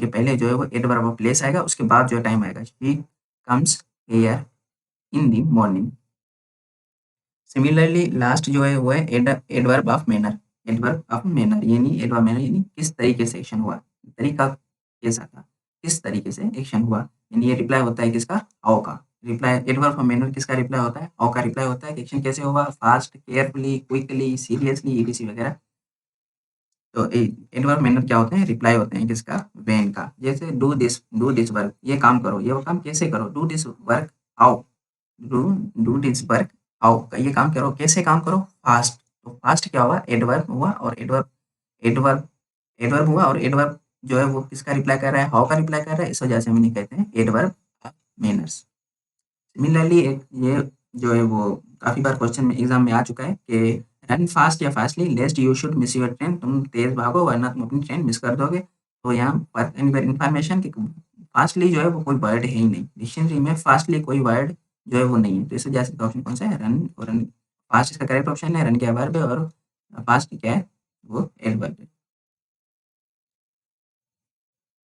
उनके पहले जो है वो एडवर्ब ऑफ प्लेस आएगा, उसके बाद जो टाइम आएगा, she comes here in the morning. Similarly last जो है वो है adverb of manner. Adverb of manner यानी किस तरीके से एक्शन हुआ, तरीका कैसा था, किस तरीके से एक्शन हुआ। यानी ये रिप्लाई होता है किसका, हाउ का। रिप्लाई एडवर्ब ऑफ मैनर किसका रिप्लाई होता है, हाउ का रिप्लाई होता है कि एक्शन कैसे हुआ, fast, carefully, quickly, seriously, etc वगैरह। तो एडवर्ब मैनर क्या होते हैं, रिप्लाई होते हैं किसका, व्हेन का। जैसे डू दिस वर्क, ये काम करो, ये वो काम कैसे करो, do this work how, do do this work how, ये काम करो, कैसे काम करो, फास्ट। तो फास्ट क्या हुआ, एडवर्ब हुआ, और एडवर्ब एडवर्ब हुआ, और एडवर्ब जो है वो किसका रिप्लाई कर रहा है, हाउ का रिप्लाई कर रहा है, इस वजह से हम इन्हें कहते हैं एडवर्ब मैनर्स। सिमिलरली एक ये जो है वो काफ़ी बार क्वेश्चन में एग्जाम में आ चुका है कि रन फास्ट या fastly लेस्ट you should miss your train, तुम तेज भागो वरना तुम अपनी ट्रेन मिस कर दोगे। तो यहाँ पर इन्फॉर्मेशन कि फास्टली जो है वो कोई वर्ड है ही नहीं, डिक्शनरी में फास्टली कोई वर्ड जो है वो नहीं है। तो इस वजह से ऑप्शन कौन सा है, रन। और रन फास्ट इसका करेक्ट ऑप्शन है, रन क्या वर्ब है, और फास्ट क्या है, वो एडवर्ब है।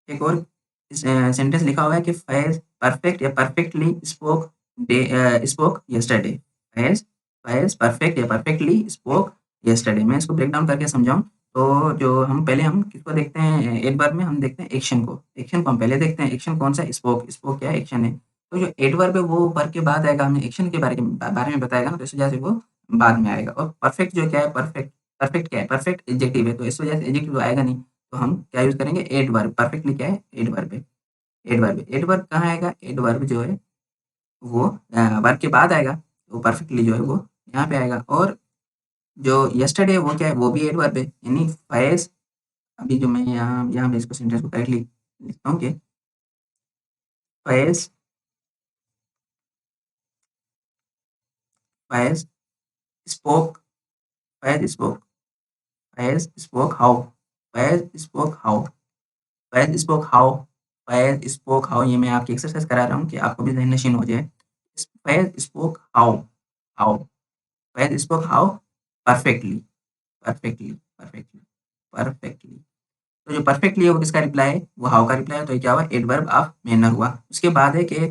एक और सेंटेंस लिखा हुआ है कि फैज परफेक्ट या perfectly spoke yesterday. Faiz Faiz perfect या परफेक्टली स्पोक यस्टरडे। मैं इसको ब्रेक डाउन करके समझाऊं तो जो हम किसको देखते हैं, एडवर्ब में हम देखते हैं एक्शन को। एक्शन को हम पहले देखते हैं, एक्शन कौन सा, स्पोक। स्पोक क्या है, एक्शन है। तो जो एडवर्ब है वो वर्ब के बाद आएगा, हमें एक्शन के बारे में बताएगा ना, तो इस वजह से वो बाद में आएगा। और परफेक्ट जो क्या है, परफेक्ट परफेक्ट क्या है, परफेक्ट एडजेक्टिव है, तो इस वजह से एडजेक्टिव तो आएगा नहीं। तो हम क्या यूज़ करेंगे, एडवर्ब। परफेक्टली क्या है, एडवर्ब है। एडवर्ब एडवर्ब कहाँ आएगा, एडवर्ब जो है वो वर्ब के बाद आएगा। तो परफेक्टली जो है वो यहाँ पे आएगा। और जो यस्टरडे वो क्या है, वो भी एडवर्ब है। यानी फैज़, अभी जो मैं यहाँ यहाँ पे इसको सेंटेंस को करेक्टली लिखता हूँ कि Faiz Faiz spoke Faiz spoke Faiz spoke how Faiz spoke how Faiz spoke how Faiz spoke how. ये मैं आपकी एक्सरसाइज करा रहा हूँ कि आपको भी ज़हन नशीन हो जाए। Faiz spoke how how Faiz spoke how perfectly perfectly perfectly perfectly. तो जो परफेक्टली है वो किसका रिप्लाई है, वो हाउ का रिप्लाई है। तो ये क्या हुआ, एडवर्ब ऑफ मैनर हुआ। उसके बाद है कि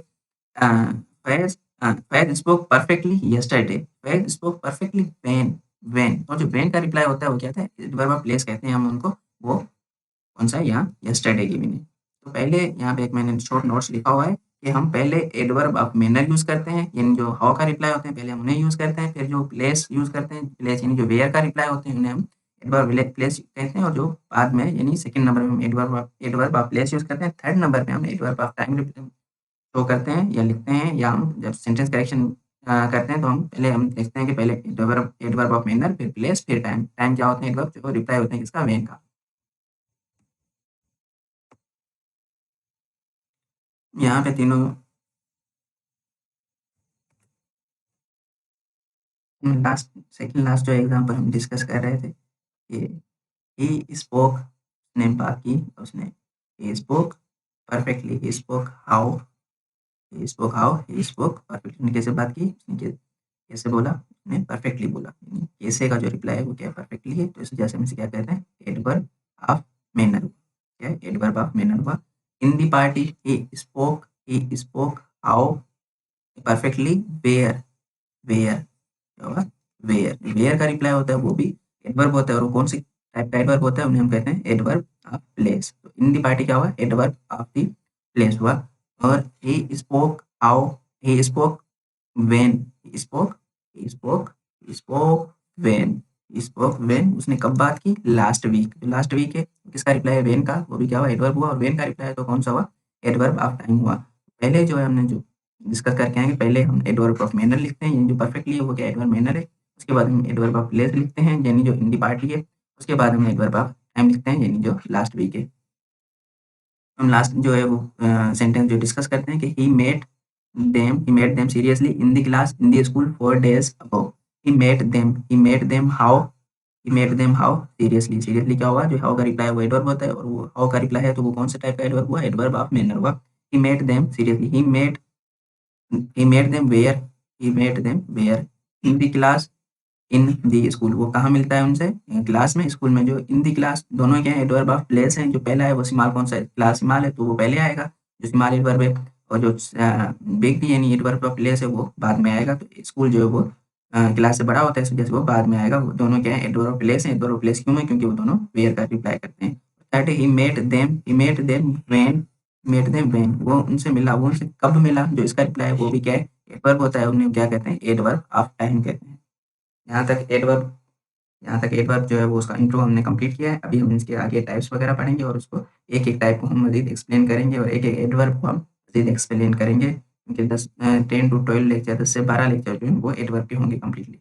Faiz Faiz spoke perfectly yesterday, Faiz spoke perfectly when. तो जो व्हेन का रिप्लाई होता है वो क्या था, एडवर्ब ऑफ प्लेस कहते हैं हम उनको। वो कौन सा है यहाँ, यस्टरडे गिवन है। तो पहले यहाँ पे एक मैंने शॉर्ट नोट्स लिखा हुआ है कि हम पहले एडवर्ब ऑफ मैनर यूज़ करते हैं, यानी जो हाउ का रिप्लाई होते हैं पहले हम उन्हें यूज़ करते हैं। फिर जो प्लेस यूज़ करते हैं, प्लेस यानी जो वेयर का रिप्लाई होते हैं उन्हें हम एडवर्ब प्लेस कहते हैं। और जो बाद में यानी सेकंड नंबर में हम एडवर्ब ऑफ प्लेस यूज़ करते हैं। थर्ड नंबर पे हम एडवर्ब ऑफ टाइम शो करते हैं या लिखते हैं, या हम जब सेंटेंस करेक्शन करते हैं तो हम देखते हैं कि पहले एडवर्ब एडवर्ब ऑफ मैनर, फिर प्लेस, फिर टाइम। टाइम क्या होते हैं, एडवर्ब, जो रिप्लाई होते हैं किसका, व्हेन का। यहाँ पे तीनों लास्ट जो एग्जाम्पल हम डिस्कस कर रहे थे कि ही स्पोक, ने बात की, उसने he spoke perfectly, he spoke how he spoke perfectly. कैसे बात की उसने, कैसे बोला, उसने परफेक्टली बोला। यानी कैसे का जो रिप्लाई है वो क्या परफेक्टली है। तो इस वजह से हम इसे क्या कहते हैं, एडवर्ब ऑफ मैनर। क्या है, एडवर्ब ऑफ मैनर हुआ। In the party he spoke how perfectly where where क्या होगा, वेयर। वेयर का रिप्लाई होता है वो भी एडवर्ब होता है। और वो कौन सी टाइप का एडवर्ब होता है, उन्हें हम कहते हैं एडवर्ब ऑफ प्लेस। तो इन दी पार्टी क्या हुआ, एडवर्ब ऑफ दी प्लेस हुआ। और ही spoke how he spoke when he spoke he spoke he spoke when he spoke when. उसने कब बात की, लास्ट वीक। लास्ट वीक है, किसका रिप्लाई है, व्हेन का। वो भी क्या हुआ, एडवर्ब हुआ। और व्हेन का रिप्लाई है तो कौन सा हुआ, एडवर्ब ऑफ टाइम हुआ। पहले जो है हमने जो डिस्कस करके आएंगे, पहले हम एडवर्ब ऑफ मैनर लिखते हैं, यानी जो परफेक्टली है वो क्या, एडवर्ब मैनर है। उसके बाद हम एडवर्ब ऑफ प्लेस लिखते हैं, यानी जो इन दी पार्टी है। उसके बाद हम एडवर्ब ऑफ टाइम लिखते हैं, यानी जो लास्ट वीक है। हम लास्ट जो है वो सेंटेंस जो डिस्कस करते हैं कि he met them seriously in the class in the school 4 days ago। he met them how seriously। seriously क्या हुआ, जो हाउ का रिप्लाई है वो एडवर्ब होता है। और वो हाउ का रिप्लाई है तो वो कौन से टाइप का एडवर्ब हुआ, एडवर्ब ऑफ मैनर हुआ। he met them seriously he made them where in the class in the school, वो कहाँ मिलता है उनसे? क्लास में, स्कूल में। जो इन दी क्लास, दोनों क्या है? एडवर्ब ऑफ प्लेस हैं। जो पहला है वो सिमाल कौन सा है? क्लास सिमाल है, तो वो पहले आएगा, जो सिमाल एडवर्ब है। और जो बिग डी यानी एडवर्ब ऑफ प्लेस है वो बाद में आएगा। तो स्कूल जो है वो क्लास से बड़ा होता है, इस वजह से वो बाद में आएगा। वो दोनों क्या है? एडवर्ब ऑफ प्लेस है। एडवर्ब ऑफ प्लेस क्यों है? क्योंकि वो दोनों वेयर का रिप्लाई करते हैं। थर्ड है, ही मेट देम व्हेन, वो उनसे मिला, वो उनसे कब मिला? जो इसका रिप्लाई है वो भी क्या है? एडवर्ब होता है। उन्हें क्या कहते हैं? एडवर्ब ऑफ टाइम कहते हैं। यहाँ तक एडवर्ब यहाँ तक एडवर्ब जो है वो उसका इंट्रो हमने कंप्लीट किया है। अभी हम इसके आगे टाइप्स वगैरह पढ़ेंगे और उसको एक-एक टाइप को हम मज़ीद एक्सप्लेन करेंगे और एक-एक एडवर्ब को हम मज़ीद एक्सप्लेन करेंगे। क्योंकि 10 10 टू 12 लेक्चर, 10 से 12 लेक्चर जो हैं वो एडवर्ब के होंगे कंप्लीटली।